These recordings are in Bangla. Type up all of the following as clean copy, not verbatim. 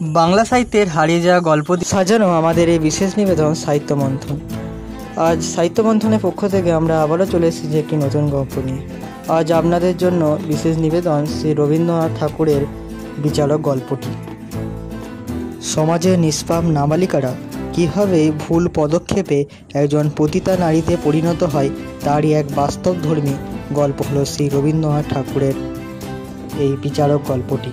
বাংলা সাহিত্যের হারিয়ে যাওয়া গল্প সাজানো আমাদের এই বিশেষ নিবেদন সাহিত্য মন্থন। আজ সাহিত্য মন্থনের পক্ষ থেকে আমরা আবারও চলে এসেছি একটি নতুন গল্প নিয়ে। আজ আপনাদের জন্য বিশেষ নিবেদন শ্রী রবীন্দ্রনাথ ঠাকুরের বিচারক গল্পটি। সমাজের নিষ্পাপ নাবালিকারা কীভাবে ভুল পদক্ষেপে একজন পতিতা নারীতে পরিণত হয় তারই এক বাস্তবধর্মী গল্প হলো শ্রী রবীন্দ্রনাথ ঠাকুরের এই বিচারক গল্পটি।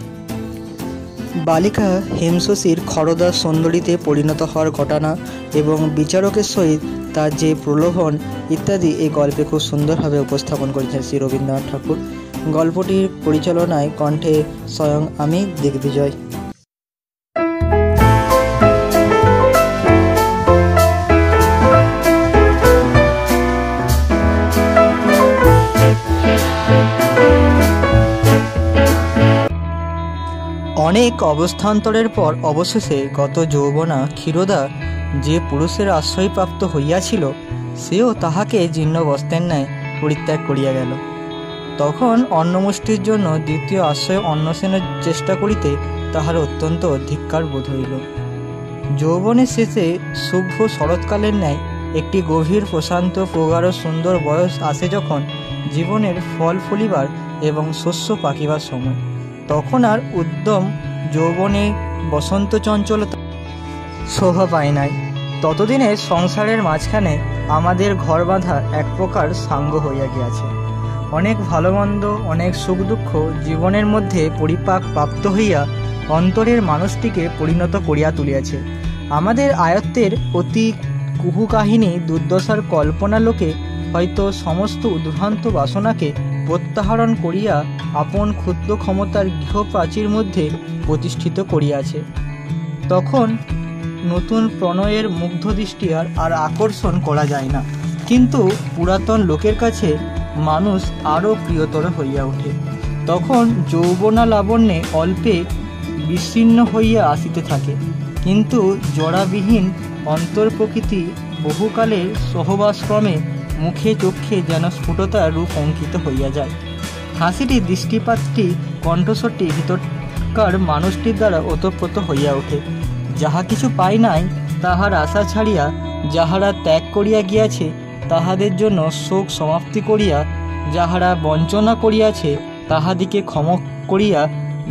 বালিকা হেমশশীর খরদার সুন্দরীতে পরিণত হওয়ার ঘটনা এবং বিচারকের সহিত তার যে প্রলোভন ইত্যাদি এই গল্পে খুব সুন্দরভাবে উপস্থাপন করেছেন শ্রী রবীন্দ্রনাথ ঠাকুর। গল্পটির পরিচালনায় কণ্ঠে স্বয়ং আমি দিগ্বিজয়। অনেক অবস্থান্তরের পর অবশেষে গত যৌবনা ক্ষীরোদা যে পুরুষের আশ্রয়প্রাপ্ত হইয়াছিল সেও তাহাকে জীর্ণ বস্ত্রের ন্যায় পরিত্যাগ করিয়া গেল। তখন অন্নমুষ্টির জন্য দ্বিতীয় আশ্রয় অন্বেষণের চেষ্টা করিতে তাহার অত্যন্ত ধিক্কার বোধ হইল। যৌবনের শেষে শুভ্র শরৎকালের ন্যায় একটি গভীর প্রশান্ত প্রগাঢ় সুন্দর বয়স আসে যখন জীবনের ফল ফলিবার এবং শস্য পাকিবার সময়, তখন আর উদ্যম যৌবনের বসন্ত চঞ্চলতা শোভা পায় নাই। ততদিনে সংসারের মাঝখানে আমাদের ঘর বাঁধা এক প্রকার সাঙ্গ হইয়া গিয়াছে। অনেক ভালো মন্দ, অনেক সুখ দুঃখ জীবনের মধ্যে পরিপাক প্রাপ্ত হইয়া অন্তরের মানুষটিকে পরিণত করিয়া তুলিয়াছে। আমাদের আয়ত্তের অতি কুহু কাহিনী দুর্দশার কল্পনা লোকে হয়তো সমস্ত উদ্ভ্রান্ত বাসনাকে প্রত্যাহরণ করিয়া আপন ক্ষুদ্র ক্ষমতার গৃহপ্রাচীর মধ্যে প্রতিষ্ঠিত করিয়াছে। তখন নতুন প্রণয়ের মুগ্ধ দৃষ্টি আর আকর্ষণ করা যায় না, কিন্তু পুরাতন লোকের কাছে মানুষ আরও প্রিয়তর হইয়া ওঠে। তখন যৌবনা লাবণ্যে অল্পে বিচ্ছিন্ন হইয়া আসিতে থাকে, কিন্তু জড়াবিহীন অন্তর্প্রকৃতি বহুকালের সহবাসক্রমে মুখে চক্ষে যেন স্ফুটতার রূপ অঙ্কিত হইয়া যায়। হাসিটি, দৃষ্টিপাতটি, কণ্ঠস্বরটি ভিতরকার মানুষটির দ্বারা ওতপ্রোত হইয়া ওঠে। যাহা কিছু পায় নাই তাহার আশা ছাড়িয়া যাহারা ত্যাগ করিয়া গিয়াছে, তাহাদের জন্য শোক সমাপ্তি করিয়া যাহারা বঞ্চনা করিয়াছে তাহাদিকে ক্ষমা করিয়া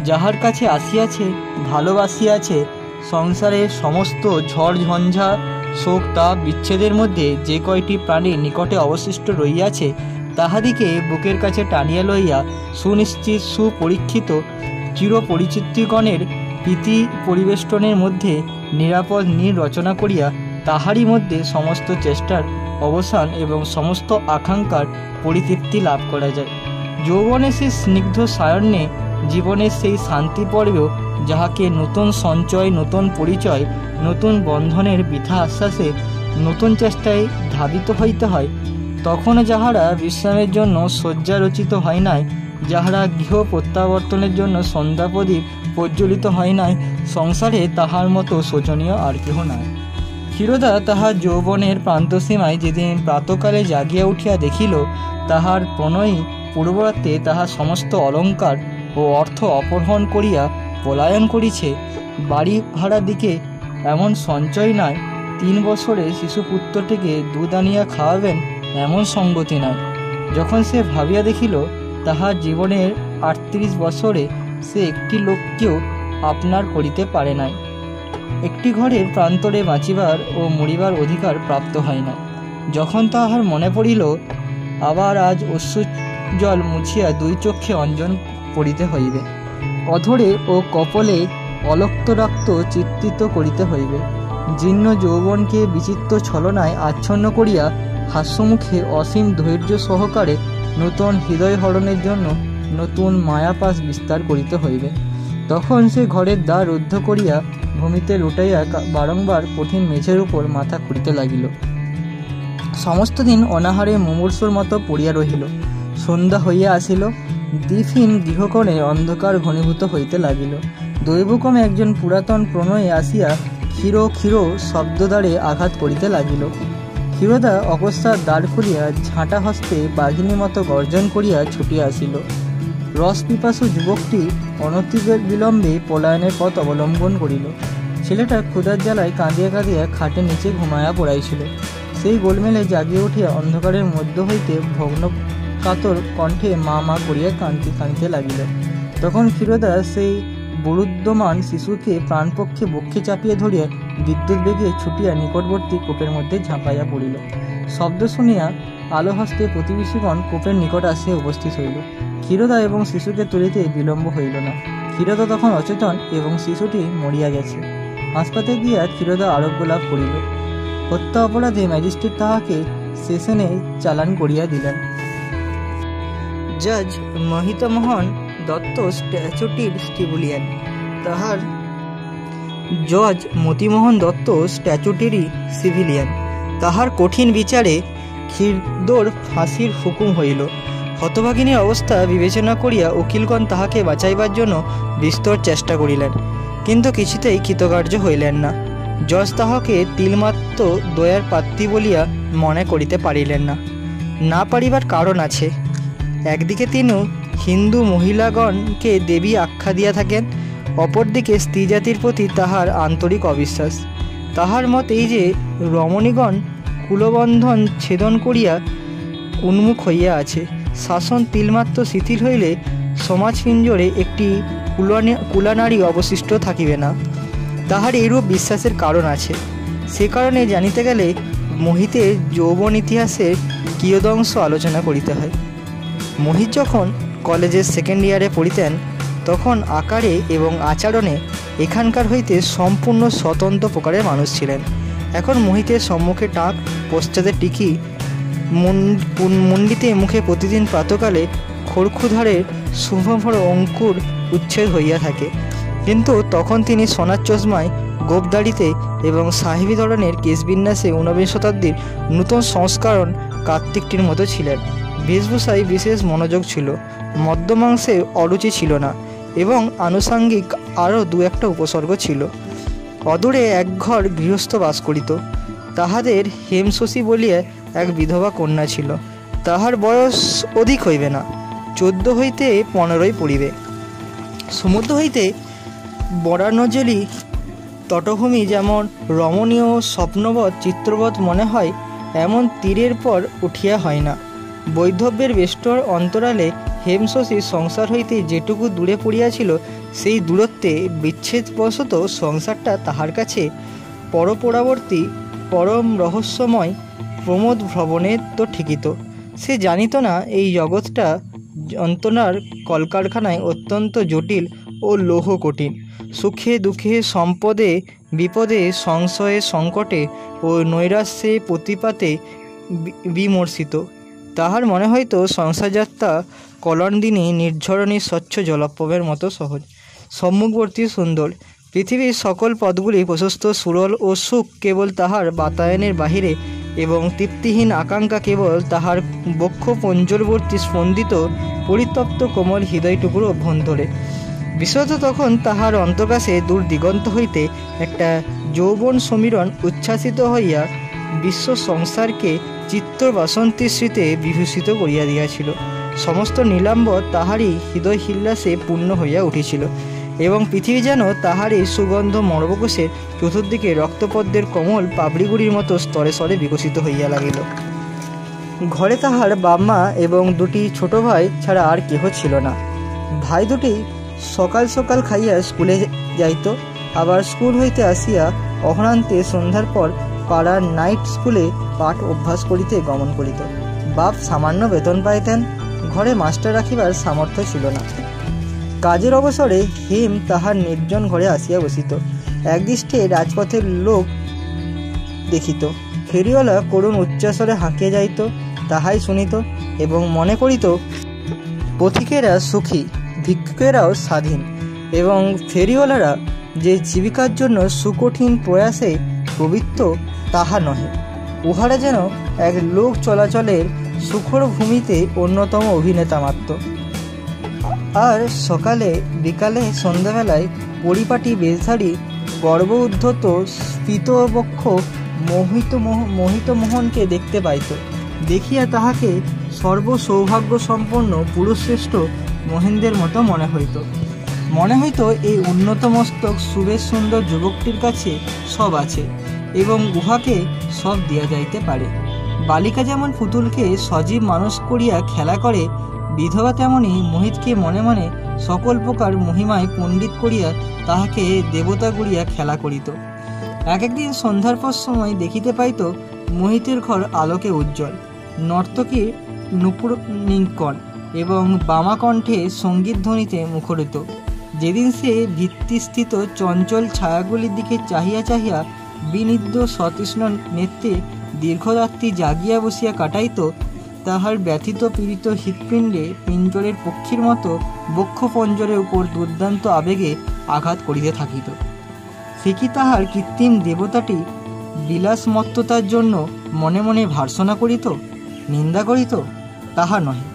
যাহার কাছে আসিয়াছে, ভালোবাসিয়াছে, সংসারের সমস্ত ঝড় ঝঞ্ঝা শোক তাপ বিচ্ছেদের মধ্যে যে কয়টি প্রাণীর নিকটে অবশিষ্ট রইয়াছে তাহাদিকে বুকের কাছে টানিয়া লইয়া সুনিশ্চিত সুপরীক্ষিত চিরপরিচিতগণের প্রীতি পরিবেষ্টনের মধ্যে নিরাপদ নীড় রচনা করিয়া তাহারই মধ্যে সমস্ত চেষ্টার অবসান এবং সমস্ত আকাঙ্ক্ষার পরিতৃপ্তি লাভ করা যায়। যৌবনের সেই স্নিগ্ধ সায়ন্যে জীবনের সেই শান্তি পর্বেও যাহাকে নতুন সঞ্চয়, নতুন পরিচয়, নতুন বন্ধনের বৃথা আশ্বাসে নতুন চেষ্টায় ধাবিত হইতে হয়, তখনও যাহারা বিশ্রামের জন্য শয্যা রচিত হয় নাই, যাহারা গৃহ প্রত্যাবর্তনের জন্য সন্ধ্যাপ্রদীপ প্রজ্বলিত হয় নাই, সংসারে তাহার মতো শোচনীয় আর কেহ নাই। ক্ষীরোদা তাহার যৌবনের প্রান্তসীমায় যেদিন প্রাতকালে জাগিয়া উঠিয়া দেখিল তাহার প্রণয়ী পূর্বরাত্রে তাহার সমস্ত অলঙ্কার ও অর্থ অপহরণ করিয়া পলায়ন করিছে, বাড়ি ভাড়ার দিকে এমন সঞ্চয় নাই, 3 বছরে শিশুপুত্রটিকে দুধ আনিয়া খাওয়াবেন এমন সঙ্গতি নাই। যখন সে ভাবিয়া দেখিল তাহার জীবনের 38 বছরে সে একটি লোককেও আপনার করিতে পারে নাই, একটি ঘরের প্রান্তরে বাঁচিবার ও মরিবার অধিকার প্রাপ্ত হয় না, যখন তাহার মনে পড়িল আবার আজ অশ্রুজল মুছিয়া 2 চক্ষে অঞ্জন পড়িতে হইবে, অধরে ও কপলে অলক্ত রক্ত চিত্রিত করিতে হইবে, জীর্ণ যৌবনকে বিচিত্র ছলনায় আচ্ছন্ন করিয়া হাস্যমুখে অসীম ধৈর্য সহকারে নূতন হৃদয় হরণের জন্য নতুন মায়াপাশ বিস্তার করিতে হইবে, তখন সে ঘরের দ্বার রুদ্ধ করিয়া ভূমিতে লুটাইয়া বারংবার কঠিন মেঝের উপর মাথা খুঁড়িতে লাগিল। সমস্ত দিন অনাহারে মুমূর্ষুর মতো পড়িয়া রহিল। সন্ধ্যা হইয়া আসিল, দীপহীন গৃহকোণে অন্ধকার ঘনীভূত হইতে লাগিল। দৈবক্রমে একজন পুরাতন প্রণয়ে আসিয়া ক্ষীর ক্ষীর শব্দদ্বারে আঘাত করিতে লাগিল। ক্ষীরোদা অকস্মাৎ দ্বার খুলিয়া ঝাঁটা হস্তে বাঘিনী মতো গর্জন করিয়া ছুটিয়া আসিল। রসপিপাসু যুবকটি অনতিবিলম্বে পলায়নের পথ অবলম্বন করিল। ছেলেটা ক্ষুধার জ্বালায় কাঁদিয়া কাঁদিয়া খাটের নিচে ঘুমাইয়া পড়াইছিল। সেই গোলমেলে জাগিয়া উঠিয়া অন্ধকারের মধ্য হইতে ভগ্ন কাতর কণ্ঠে মা মা করিয়া কাঁদিতে লাগিল। তখন ক্ষীরোদা সেই বরুদ্ধমান শিশুকে প্রাণপক্ষে বক্ষে চাপিয়া ধরিয়া বিদ্যুৎ বেগে ছুটিয়া নিকটবর্তী কূপের মধ্যে ঝাঁপাইয়া পড়িল। শব্দ শুনিয়া আলো হস্তে প্রতিবেশীগণ কূপের নিকট আসিয়া উপস্থিত হইল। ক্ষীরোদা এবং শিশুকে তুলিতে বিলম্ব হইল না। ক্ষীরোদা তখন অচেতন এবং শিশুটি মরিয়া গেছে। হাসপাতালে গিয়া ক্ষীরোদা আরোগ্য লাভ করিল। হত্যা অপরাধে ম্যাজিস্ট্রেট তাহাকে সেশনে চালান করিয়া দিলেন। জজ মহিতমোহন দত্ত স্ট্যাচুটির সিভিলিয়ান। তাহার কঠিন বিচারে ক্ষীরোদার ফাঁসির হুকুম হইল। হতভাগিনীর অবস্থা বিবেচনা করিয়া উকিলগণ তাহাকে বাঁচাইবার জন্য বিস্তর চেষ্টা করিলেন, কিন্তু কিছুতেই কৃতকার্য হইলেন না। জজ তাহাকে তিলমাত্র দয়ার পাত্রী বলিয়া মনে করিতে পারিলেন না। না পারিবার কারণ আছে। একদিকে তিনি হিন্দু মহিলাগণকে দেবী আখ্যা দিয়া থাকেন, অপরদিকে স্ত্রী জাতির প্রতি তাহার আন্তরিক অবিশ্বাস। তাহার মত এই যে রমণীগণ কুলবন্ধন ছেদন করিয়া উন্মুখ হইয়া আছে। শাসন তিলমাত্র শিথিল হইলে সমাজ পিঞ্জরে একটি কুলানারী অবশিষ্ট থাকিবে না। তাহার এইরূপ বিশ্বাসের কারণ আছে। সে কারণে জানিতে গেলে মোহিতের যৌবন ইতিহাসের কিয়দংশ আলোচনা করিতে হয়। মোহিত যখন কলেজের সেকেন্ড ইয়ারে পড়িতেন, তখন আকারে এবং আচরণে এখানকার হইতে সম্পূর্ণ স্বতন্ত্র প্রকারের মানুষ ছিলেন। এখন মোহিতের সম্মুখে টাক, পশ্চাতে টিকি, মুন্ডিতে মুখে প্রতিদিন প্রাতকালে খড়খুধারের শুভ্র অঙ্কুর উচ্ছেদ হইয়া থাকে, কিন্তু তখন তিনি সোনার চশমায়, গোপদাড়িতে এবং সাহেবী ধরনের কেশবিন্যাসে ঊনবিংশ শতাব্দীর নূতন সংস্করণ কার্তিকটির মতো ছিলেন। বেশভূষায় বিশেষ মনোযোগ ছিল, মদ্যমাংসে অরুচি ছিল না এবং আনুষাঙ্গিক আরও দু একটা উপসর্গ ছিল। অদূরে এক ঘর গৃহস্থ বাস করিত। তাহাদের হেমশশী বলিয়া এক বিধবা কন্যা ছিল। তাহার বয়স অধিক হইবে না, 14 হইতে 15 পড়িবে। সমুদ্র হইতে বরানজলি তটভূমি যেমন রমণীয় স্বপ্নবৎ চিত্রবৎ মনে হয়, এমন তীরের পর উঠিয়া হয় না। বৈধব্যের বেষ্টর অন্তরালে হেমশশীর সংসার হইতে যেটুকু দূরে পড়িয়াছিল, সেই দূরত্বে বিচ্ছেদবশত সংসারটা তাহার কাছে পরপরাবর্তী পরম রহস্যময় প্রমোদ ভ্রবণে তো ঠিকিত। সে জানিত না এই জগৎটা যন্ত্রণার কলকারখানায় অত্যন্ত জটিল ও লৌহ কঠিন। সুখে দুঃখে, সম্পদে বিপদে, সংশয়ে সংকটে ও নৈরাশ্যে প্রতিপাতে বিমর্ষিত। তাহার মনে হইত সংসারযাত্রা কলন্দিনী নির্ঝরণী স্বচ্ছ জলপ্রবের মতো সহজ, সম্মুখবর্তী সুন্দর। পৃথিবীর সকল পদগুলি প্রশস্ত, সুরল ও সুখ কেবল তাহার বাতায়নের বাহিরে, এবং তৃপ্তিহীন আকাঙ্ক্ষা কেবল তাহার বক্ষ পঞ্জরবর্তী স্পন্দিত পরিতপ্ত কোমল হৃদয়টুকুর অভ্যন্তরে। বিশেষত তখন তাহার অন্তর্কাশে দূর দিগন্ত হইতে একটা যৌবন সমীরণ উচ্ছ্বাসিত হইয়া বিশ্ব সংসারকে চিত্র বাসন্তীর স্মৃতে বিভূষিত করিয়া দিয়াছিল। সমস্ত নীলাম্বর তাহারই হৃদয় হিল্লাসে পূর্ণ হইয়া উঠিছিল, এবং পৃথিবী যেন তাহারই সুগন্ধ মরবকোষের চতুর্দিকে রক্তপদ্মের কোমল পাবড়িগুড়ির মতো স্তরে স্তরে বিকশিত হইয়া লাগিল। ঘরে তাহার বাপ-মা এবং দুটি ছোট ভাই ছাড়া আর কেহ ছিল না। ভাই দুটি সকাল সকাল খাইয়া স্কুলে যাইত, আবার স্কুল হইতে আসিয়া অহরান্তে সন্ধ্যার পর পাড়ার নাইট স্কুলে পাঠ অভ্যাস করিতে গমন করিত। বাপ সামান্য বেতন পাইতেন, ঘরে মাস্টার রাখিবার সামর্থ্য ছিল না। কাজের অবসরে হেম তাহার নির্জন ঘরে আসিয়া বসিত। একদৃষ্টে রাজপথের লোক দেখিত, ফেরিওয়ালা করুণ উচ্চস্বরে হাঁকিয়া যাইত, তাহাই শুনিত এবং মনে করিত পথিকেরা সুখী, ভিক্ষুকেরাও স্বাধীন, এবং ফেরিওয়ালারা যে জীবিকার জন্য সুকঠিন প্রয়াসে প্রবৃত্ত তাহা নহে। উহারা যেন এক লোক চলাচলের সুখর ভূমিতে অন্যতম অভিনেতা মাত্র। আর সকালে বিকালে সন্ধ্যাবেলায় পরিপাটি বেশধারী গর্ব উদ্ধত স্ফীতবক্ষ মোহিতমোহনকে দেখতে পাইত। দেখিয়া তাহাকে সর্ব সৌভাগ্য সম্পন্ন পুরুষশ্রেষ্ঠ মহেন্দ্রের মতো মনে হইত এই উন্নত মস্তক সুবেশ সুন্দর যুবকটির কাছে সব আছে এবং উহাকে সব দিয়া যাইতে পারে। বালিকা যেমন পুতুলকে সজীব মানুষ করিয়া খেলা করে, বিধবা তেমনি মোহিতকে মনে মনে সকল প্রকার মহিমায় পণ্ডিত করিয়া তাহাকে দেবতা করিয়া খেলা করিত। একদিন সন্ধ্যার পর সময় দেখিতে পাইত মোহিতের ঘর আলোকে উজ্জ্বল, নর্তকীর নূপুর নিঙ্কণ এবং বামাকণ্ঠে সঙ্গীত ধ্বনিতে মুখরিত। যেদিন সে ভিত্তিস্থিত চঞ্চল ছায়াগুলির দিকে চাহিয়া চাহিয়া বিনিদ্য সতৃষ্ণ নেত্রে দীর্ঘরাত্রি জাগিয়া বসিয়া কাটাইত, তাহার ব্যথিত পীড়িত হৃৎপিণ্ডে পিঞ্জরের পক্ষীর মতো বক্ষপঞ্জরের উপর দুর্দান্ত আবেগে আঘাত করিতে থাকিত। সে কি তাহার কৃত্রিম দেবতাটি বিলাসমত্ততার জন্য মনে মনে ভার্সনা করিত, নিন্দা করিত? তাহা নহে।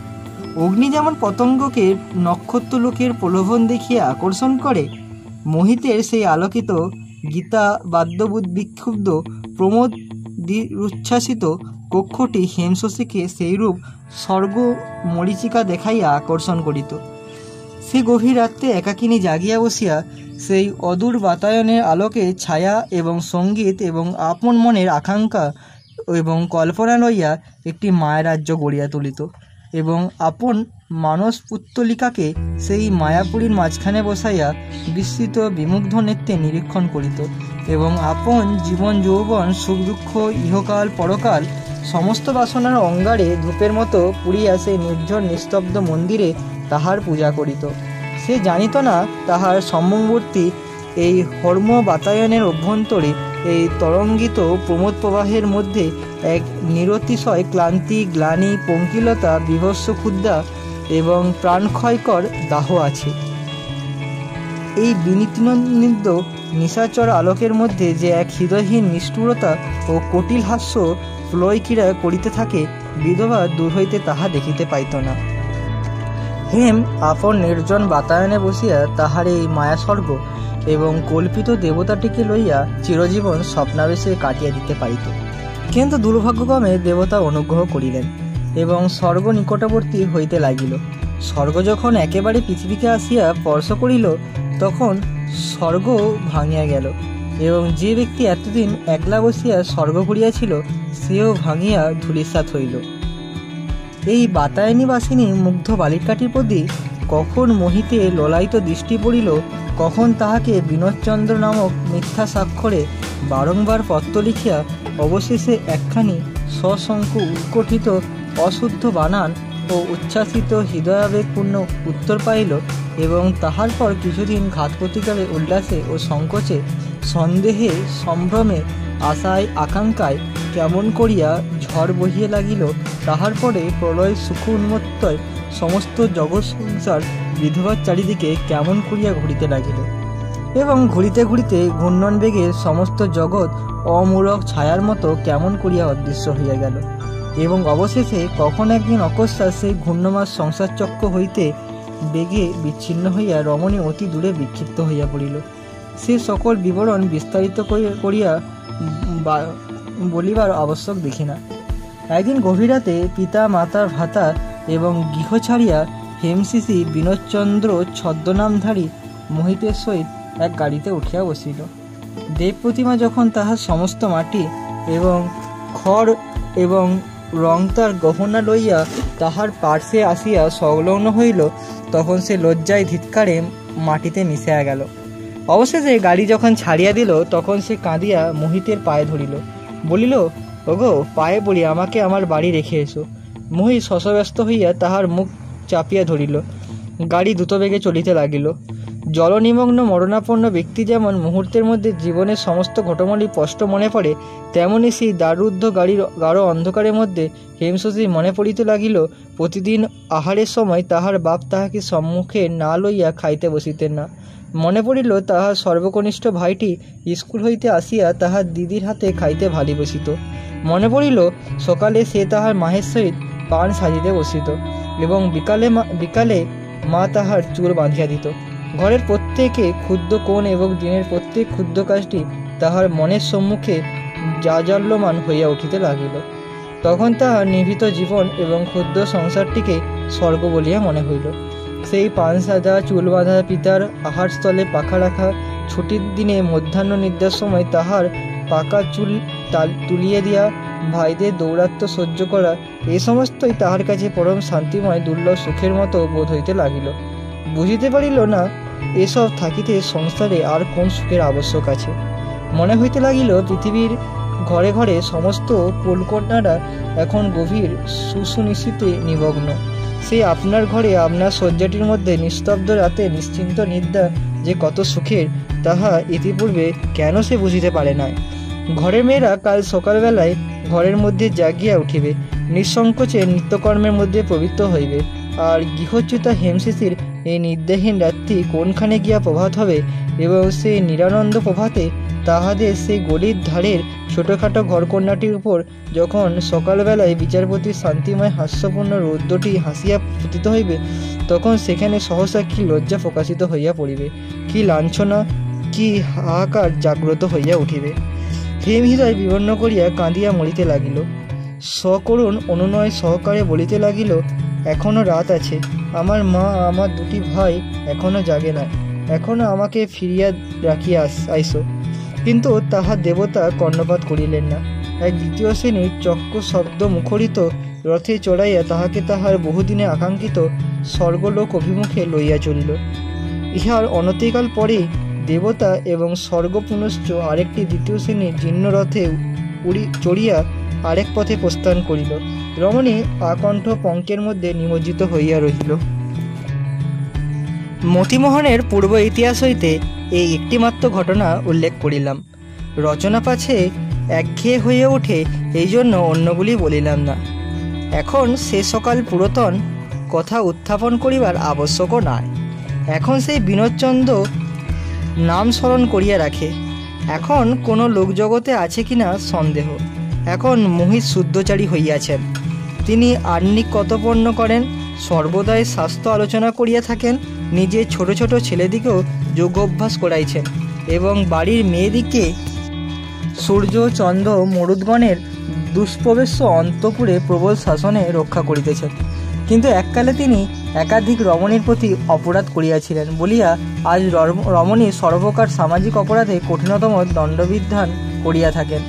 অগ্নি যেমন পতঙ্গকে নক্ষত্রলোকের প্রলোভন দেখিয়া আকর্ষণ করে, মোহিতের সেই আলোকিত গীতা বাদ্যবিক্ষুব্ধ প্রমোদ উচ্ছ্বাসিত কক্ষটি হেমশশীকে সেইরূপ স্বর্গ মরীচিকা দেখাইয়া আকর্ষণ করিত। সে গভীর রাত্রে একাকিনী জাগিয়া বসিয়া সেই অদূর বাতায়নের আলোকে ছায়া এবং সঙ্গীত এবং আপন মনের আকাঙ্ক্ষা এবং কল্পনা লইয়া একটি মায়ারাজ্য গড়িয়া তুলিত এবং আপন মানস পুত্তলিকাকে সেই মায়াপুরীর মাঝখানে বসাইয়া বিস্মৃত বিমুগ্ধ নেত্রে নিরীক্ষণ করিত এবং আপন জীবন যৌবন সুখ দুঃখ ইহকাল পরকাল সমস্ত বাসনার অঙ্গারে ধূপের মতো পুড়িয়া সেই নির্জন নিস্তব্ধ মন্দিরে তাহার পূজা করিত। সে জানিত না তাহার সম্মুখবর্তী এই হর্ম বাতায়নের অভ্যন্তরে এই তরঙ্গিত প্রমোদ প্রবাহের মধ্যে এক নিরতিশয় ক্লান্তি, গ্লানি, পঙ্কিলতা, বিভৎস ক্ষুধা এবং প্রাণক্ষয়কর দাহ আছে। এই বিনীতিনন্দিত নিশাচর আলোকের মধ্যে যে এক হৃদয়হীন নিষ্ঠুরতা ও কটিল হাস্য প্রলয় ক্রীড়া করিতে থাকে, বিধবা দূর হইতে তাহা দেখিতে পাইত না। হেম আপন নির্জন বাতায়নে বসিয়া তাহার এই মায়াস্বর্গ এবং কল্পিত দেবতাটিকে লইয়া চিরজীবন স্বপ্নাবেশে কাটিয়া দিতে পারিত। কিন্তু দুর্ভাগ্যক্রমে দেবতা অনুগ্রহ করিলেন এবং স্বর্গ নিকটবর্তী হইতে লাগিল। স্বর্গ যখন একেবারে পৃথিবীকে আসিয়া স্পর্শ করিল, তখন স্বর্গ ভাঙিয়া গেল এবং যে ব্যক্তি এতদিন একলা বসিয়া স্বর্গ করিয়াছিল, সেও ভাঙিয়া ধূলিসাৎ হইল। এই বাতায়নীবাসিনী মুগ্ধ বালিকাটির প্রতি কখন মোহিতে ললায়িত দৃষ্টি পড়িল, কখন তাহাকে বিনোদচন্দ্র নামক মিথ্যা স্বাক্ষরে বারংবার পত্র লিখিয়া অবশেষে একখানি সশঙ্কু উৎকঠিত অশুদ্ধ বানান ও উচ্ছ্বাসিত হৃদয়াবেগপূর্ণ উত্তর পাইল এবং তাহার পর কিছুদিন ঘাত প্রতিকারে উল্লাসে ও সংকোচে, সন্দেহে, সম্ভ্রমে, আশায়, আকাঙ্ক্ষায় কেমন করিয়া ঝড় বহিয়া লাগিল, তাহার পরে প্রলয় সুখ উন্মত্তয় সমস্ত জগৎ সংসার বিধবার চারিদিকে কেমন করিয়া ঘুরিতে লাগিল এবং ঘুরিতে ঘুরিতে ঘূর্ণন বেগে সমস্ত জগৎ অমূলক ছায়ার মতো কেমন করিয়া অদৃশ্য হইয়া গেল এবং অবশেষে কখন একদিন অকস্মাৎ সেই ঘূর্ণমান সংসার চক্র হইতে বেগে বিচ্ছিন্ন হইয়া রমণী অতি দূরে বিক্ষিপ্ত হইয়া পড়িল। সে সকল বিবরণ বিস্তারিত করিয়া বলিবার আবশ্যক দেখি না। একদিন গভীর রাতে পিতা, মাতা, ভ্রাতা এবং গৃহ ছাড়িয়া হেমশিশি বিনোদচন্দ্র ছদ্মনামধারী মোহিতের সহিত এক গাড়িতে উঠিয়া বসিল। দেব প্রতিমা যখন তাহার সমস্ত মাটি এবং খড় এবং রং তার গহনা লইয়া তাহার পার্শ্বে আসিয়া সংলগ্ন হইল, তখন সে লজ্জায় ধিৎকারে মাটিতে মিশিয়া গেল। অবশেষে গাড়ি যখন ছাড়িয়া দিল, তখন সে কাঁদিয়া মোহিতের পায়ে ধরিল, বলিল, ওগো, পায়ে পড়ি, আমাকে আমার বাড়ি রেখে এসো। মোহিত শশব্যস্ত হইয়া তাহার মুখ চাপিয়া ধরিল। গাড়ি দ্রুতবেগে চলিতে লাগিল। জলনিমগ্ন মরণাপন্ন ব্যক্তি যেমন মুহূর্তের মধ্যে জীবনের সমস্ত ঘটনাবলী স্পষ্ট মনে পড়ে, তেমনি সেই দারুদ্ধ গাড়ির গাঢ় অন্ধকারের মধ্যে হেমশশী মনে পড়িতে লাগিল প্রতিদিন আহারের সময় তাহার বাপ তাহাকে সম্মুখে না লইয়া খাইতে বসিতেন না। মনে পড়িল তাহার সর্বকনিষ্ঠ ভাইটি স্কুল হইতে আসিয়া তাহার দিদির হাতে খাইতে ভালি বসিত। মনে পড়িল সকালে সে তাহার মায়ের সহিত পান সাজিতে বসিত এবং বিকালে মা তাহার চুল বাঁধিয়া দিত। ঘরের প্রত্যেকে ক্ষুদ্র কোণ এবং দিনের প্রত্যেক ক্ষুদ্র কাজটি তাহার মনের সম্মুখে জাজ্বল্যমান হইয়া উঠিতে লাগিল তখন তাহার নিভৃত জীবন এবং ক্ষুদ্র সংসারটিকে স্বর্গ বলিয়া মনে হইল। সেই পান সাজা, চুল বাঁধা পিতার আহারস্থলে পাখা রাখা, ছুটির দিনে মধ্যাহ্ন নিদ্রার সময় তাহার পাকা চুল তুলিয়ে দিয়া ভাইদের দৌরাত্ম্য সহ্য করা, এই সমস্তই তাহার কাছে পরম শান্তিময় দুর্লভ সুখের মতো বোধ হইতে লাগিল। বুঝিতে পারিল না এসব থাকিতে সংসারে আর কোন সুখের আবশ্যক আছে। মনে হইতে লাগিল পৃথিবীর ঘরে ঘরে সমস্ত কুলকন্যারা এখন গভীর সুনিশ্চিতে নিমগ্ন। সেই আপনার ঘরে আপনার শয্যাটির মধ্যে নিস্তব্ধ রাতে নিশ্চিন্ত নিদ্রা যে কত সুখের, তাহা ইতিপূর্বে কেন সে বুঝিতে পারে নাই। ঘরের মেয়েরা কাল সকালবেলায় ঘরের মধ্যে জাগিয়া উঠিবে, নিঃসংকোচে নিত্যকর্মের মধ্যে প্রবৃত্ত হইবে, আর গৃহচ্যুতা হেমশিশির এই নিদ্রাহীন রাত্রি কোনখানে গিয়া প্রভাত হবে, এবং সেই নিরানন্দ প্রভাতে তাহাদের সেই গলির ধারের ছোটোখাটো ঘরকন্যাটির উপর যখন সকালবেলায় বিচারপতির শান্তিময় হাস্যপূর্ণ রৌদ্রটি হাসিয়া পতিত হইবে, তখন সেখানে সহসা কি লজ্জা প্রকাশিত হইয়া পড়িবে, কি লাঞ্ছনা, কি হাহাকার জাগ্রত হইয়া উঠিবে। হেম হৃদয় বিবর্ণ করিয়া কাঁদিয়া মরিতে লাগিল। সকরুণ অনুনয় সহকারে বলিতে লাগিল, এখনো রাত আছে, আমার মা আমার দুটি ভাই এখনো জাগে না, এখনো আমাকে ফিরিয়া রাখিয়া আইসো। কিন্তু তাহার দেবতা কর্ণপাত করিলেন না। এক দ্বিতীয় শ্রেণীর চক্র শব্দ মুখরিত রথে চড়াইয়া তাহাকে তাহার বহুদিনে আকাঙ্ক্ষিত স্বর্গলোক অভিমুখে লইয়া চলিল। ইহার অনতিকাল পরেই দেবতা এবং স্বর্গ পুনশ্চ আরেকটি দ্বিতীয় শ্রেণীর জীর্ণ রথে চড়িয়া আরেক পথে প্রস্থান করিল। রমণী আকণ্ঠ পঙ্কের মধ্যে নিমজ্জিত হইয়া রহিল। মতিমোহনের পূর্ব ইতিহাস হইতে এই একটিমাত্র ঘটনা উল্লেখ করিলাম। রচনা পাছে একঘেয়ে হয়ে ওঠে, এই জন্য অন্যগুলি বলিলাম না। এখন সে সকাল পুরাতন কথা উত্থাপন করিবার আবশ্যকও নাই। এখন সেই বিনোদচন্দ্র নাম স্মরণ করিয়া রাখে। এখন কোনো লোকজগতে আছে কিনা সন্দেহ। এখন মোহিত শুদ্ধচারী হইয়াছেন। তিনি আহ্নিক কতপন্ন করেন, সর্বদাই স্বাস্থ্য আলোচনা করিয়া থাকেন, নিজে ছোট ছোট ছেলেদিকেও যোগাভ্যাস করাইছেন, এবং বাড়ির মেয়েদিকে সূর্য চন্দ্র মরুদ্গণের দুষ্প্রবেশ্য অন্তঃপুরে প্রবল শাসনে রক্ষা করিতেছেন। কিন্তু এককালে তিনি একাধিক রমণীর প্রতি অপরাধ করিয়াছিলেন বলিয়া আজ রমণী সর্বকার সামাজিক অপরাধে কঠিনতম দণ্ডবিধান করিয়া থাকেন।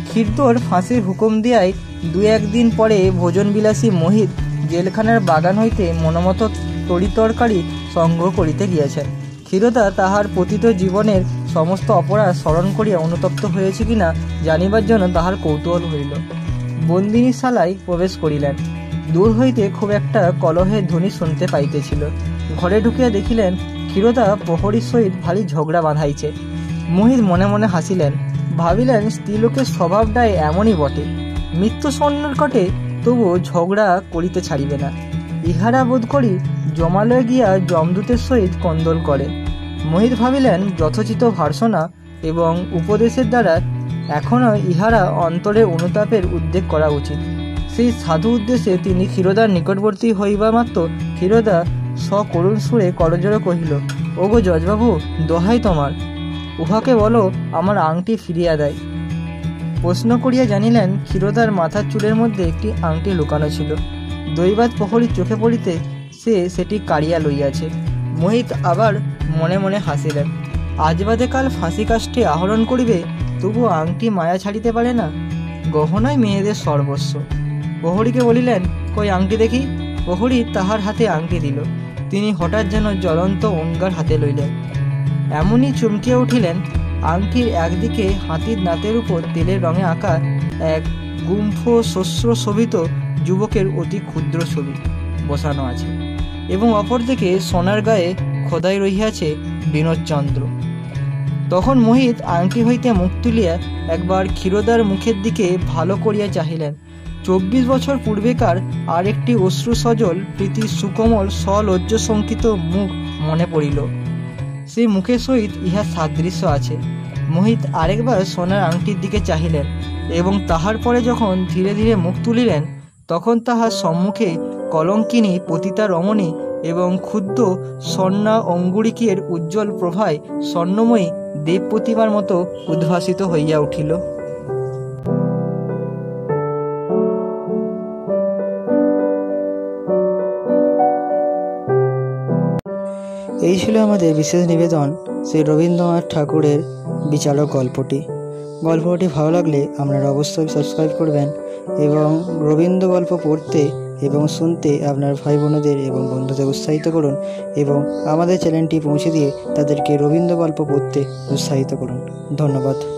ক্ষীরদোর ফাঁসির হুকুম দিয়াই দু একদিন পরে ভোজনবিলাসী মোহিত জেলখানার বাগান হইতে মনোমত তরিতরকারি সংগ্রহ করিতে গিয়াছেন। ক্ষীরোদা তাহার পতিত জীবনের সমস্ত অপরাধ স্মরণ করিয়া অনুতপ্ত হয়েছে কিনা জানিবার জন্য তাহার কৌতূহল হইল। বন্দিনীশালায় প্রবেশ করিলেন। দূর হইতে খুব একটা কলহের ধ্বনি শুনতে পাইতেছিল। ঘরে ঢুকিয়া দেখিলেন ক্ষীরোদা প্রহরীর সহিত ভারী ঝগড়া বাঁধাইছে। মোহিত মনে মনে হাসিলেন, ভাবিলেন স্ত্রীলোকের স্বভাবটাই এমনই বটে, মৃত্যু সন্নিকটে তবুও ঝগড়া করিতে ছাড়িবে না। ইহারা বোধ করি জমালয়ে গিয়া যমদূতের সহিত কন্দল করে। মোহিত ভাবিলেন যথোচিত ভার্সনা এবং উপদেশের দ্বারা এখনও ইহারা অন্তরের অনুতাপের উদ্বেগ করা উচিত। সেই সাধু উদ্দেশ্যে তিনি ক্ষীরোদার নিকটবর্তী হইবা মাত্র ক্ষীরোদা সকরুণ সুরে করজোড়ে কহিল, ওগো জজবাবু, দোহাই তোমার, উহাকে বলো আমার আংটি ফিরিয়া দেয়। প্রশ্ন করিয়া জানিলেন ক্ষীরোদার মাথার চুলের মধ্যে একটি আংটি লুকানো ছিল। দৈবাৎ প্রহরীর চোখে পড়িতে সে সেটি কাড়িয়া লইয়াছে। মোহিত আবার মনে মনে হাসিলেন। আজ বাদে কাল ফাঁসি কাষ্ঠে আহরণ করিবে, তবু আংটি মায়া ছাড়িতে পারে না। গহনাই মেয়েদের সর্বস্ব। প্রহরীকে বলিলেন, কই আংটি দেখি। প্রহরী তাহার হাতে আংটি দিল। তিনি হঠাৎ যেন জ্বলন্ত অঙ্গার হাতে লইলেন। এমনই চমকিয়া উঠিলেন। আংটির একদিকে হাতির দাঁতের উপর তেলের রঙে আঁকা এক গুম্ফ শস্য শোভিত যুবকের অতি ক্ষুদ্র ছবি বসানো আছে, এবং অপরদিকে সোনার গায়ে খোদাই রহিয়াছে বিনোদচন্দ্র। তখন মোহিত আংটি হইতে মুখ তুলিয়া একবার ক্ষীরোদার মুখের দিকে ভালো করিয়া চাহিলেন। 24 বছর পূর্বেকার আর একটি অশ্রু সজল প্রীতির সুকোমল সলজ্জ শঙ্কিত মুখ মনে পড়িল। সেই মুখের সহিত ইহা সাদৃশ্য আছে। মোহিত আরেকবার সোনার আংটির দিকে চাহিলেন, এবং তাহার পরে যখন ধীরে ধীরে মুখ তুলিলেন, তখন তাহার সম্মুখে কলঙ্কিনী পতিতা রমণী এবং ক্ষুদ্র স্বর্ণা অঙ্গুরিকের উজ্জ্বল প্রভায় স্বর্ণময়ী দেব প্রতিমার মতো উদ্ভাসিত হইয়া উঠিল। এই ছিল আমাদের বিশেষ নিবেদন শ্রী রবীন্দ্রনাথ ঠাকুরের বিচারক গল্পটি। গল্পটি ভালো লাগলে আপনারা অবশ্যই সাবস্ক্রাইব করবেন এবং রবীন্দ্র গল্প পড়তে এবং শুনতে আপনার ভাই বোনেদের এবং বন্ধুদের উৎসাহিত করুন এবং আমাদের চ্যানেলটি পৌঁছে দিয়ে তাদেরকে রবীন্দ্র গল্প পড়তে উৎসাহিত করুন। ধন্যবাদ।